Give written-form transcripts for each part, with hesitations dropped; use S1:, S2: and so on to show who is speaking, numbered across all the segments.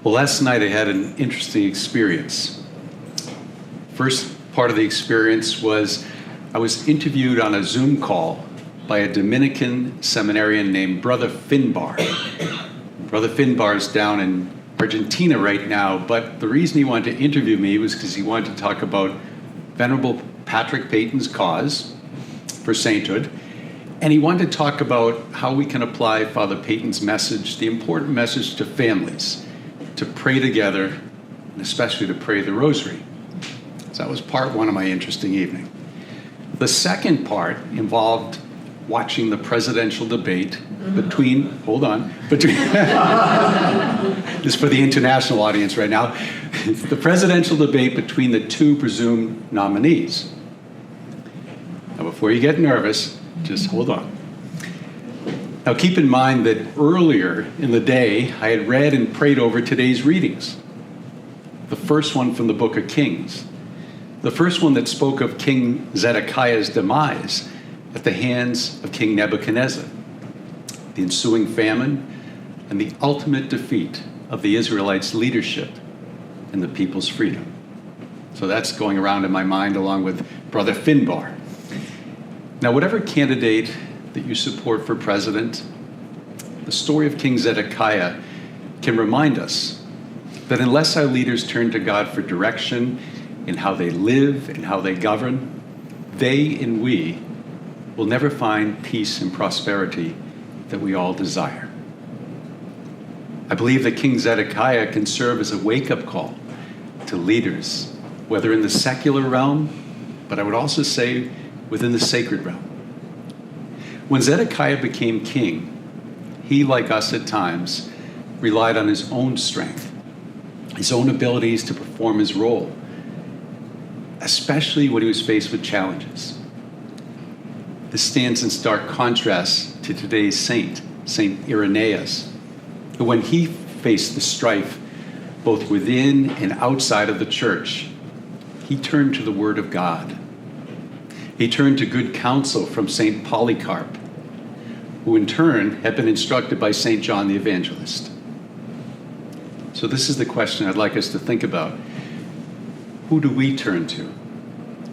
S1: Well, last night I had an interesting experience. First part of the experience was I was interviewed on a Zoom call by a Dominican seminarian named Brother Finbar. Brother Finbar is down in Argentina right now, but the reason he wanted to interview me was because he wanted to talk about Venerable Patrick Peyton's cause for sainthood, and he wanted to talk about how we can apply Father Peyton's message, the important message to families, to pray together, and especially to pray the rosary. So that was part one of my interesting evening. The second part involved watching the presidential debate between this is for the international audience right now, the presidential debate between the two presumed nominees. Now, before you get nervous, just hold on. Now, keep in mind that earlier in the day, I had read and prayed over today's readings. The first one from the book of Kings. The first one that spoke of King Zedekiah's demise at the hands of King Nebuchadnezzar, the ensuing famine, and the ultimate defeat of the Israelites' leadership and the people's freedom. So that's going around in my mind along with Brother Finbar. Now, whatever candidate that you support for president, the story of King Zedekiah can remind us that unless our leaders turn to God for direction in how they live and how they govern, they and we will never find peace and prosperity that we all desire. I believe that King Zedekiah can serve as a wake-up call to leaders, whether in the secular realm, but I would also say within the sacred realm. When Zedekiah became king, he, like us at times, relied on his own strength, his own abilities to perform his role, especially when he was faced with challenges. This stands in stark contrast to today's saint, Saint Irenaeus, who, when he faced the strife both within and outside of the church, he turned to the Word of God. He turned to good counsel from Saint Polycarp, who in turn had been instructed by Saint John the Evangelist. So this is the question I'd like us to think about. Who do we turn to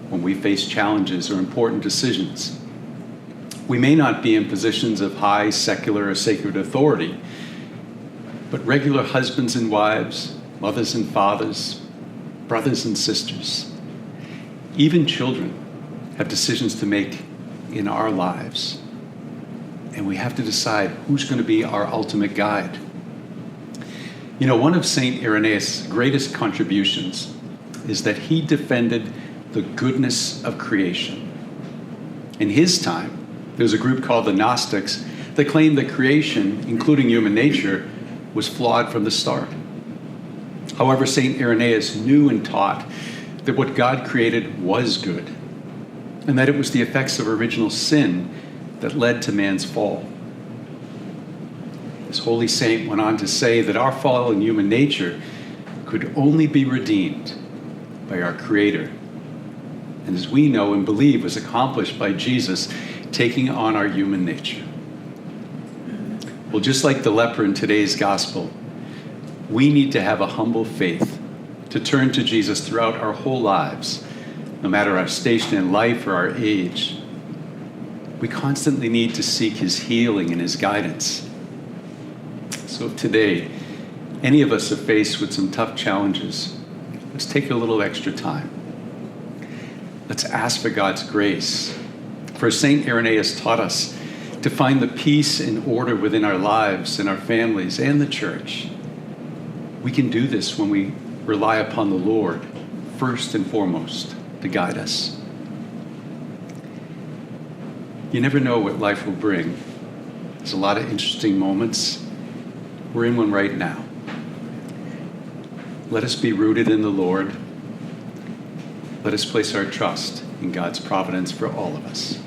S1: when we face challenges or important decisions? We may not be in positions of high secular or sacred authority, but regular husbands and wives, mothers and fathers, brothers and sisters, even children have decisions to make in our lives. And we have to decide who's going to be our ultimate guide. You know, one of St. Irenaeus' greatest contributions is that he defended the goodness of creation. In his time, there was a group called the Gnostics that claimed that creation, including human nature, was flawed from the start. However, St. Irenaeus knew and taught that what God created was good, and that it was the effects of original sin that led to man's fall. This holy saint went on to say that our fallen human nature could only be redeemed by our Creator, and as we know and believe, was accomplished by Jesus taking on our human nature. Well, just like the leper in today's gospel, we need to have a humble faith to turn to Jesus throughout our whole lives, no matter our station in life or our age. We constantly need to seek his healing and his guidance. So if today any of us are faced with some tough challenges, let's take a little extra time. Let's ask for God's grace. For St. Irenaeus taught us to find the peace and order within our lives and our families and the church. We can do this when we rely upon the Lord first and foremost to guide us. You never know what life will bring. There's a lot of interesting moments. We're in one right now. Let us be rooted in the Lord. Let us place our trust in God's providence for all of us.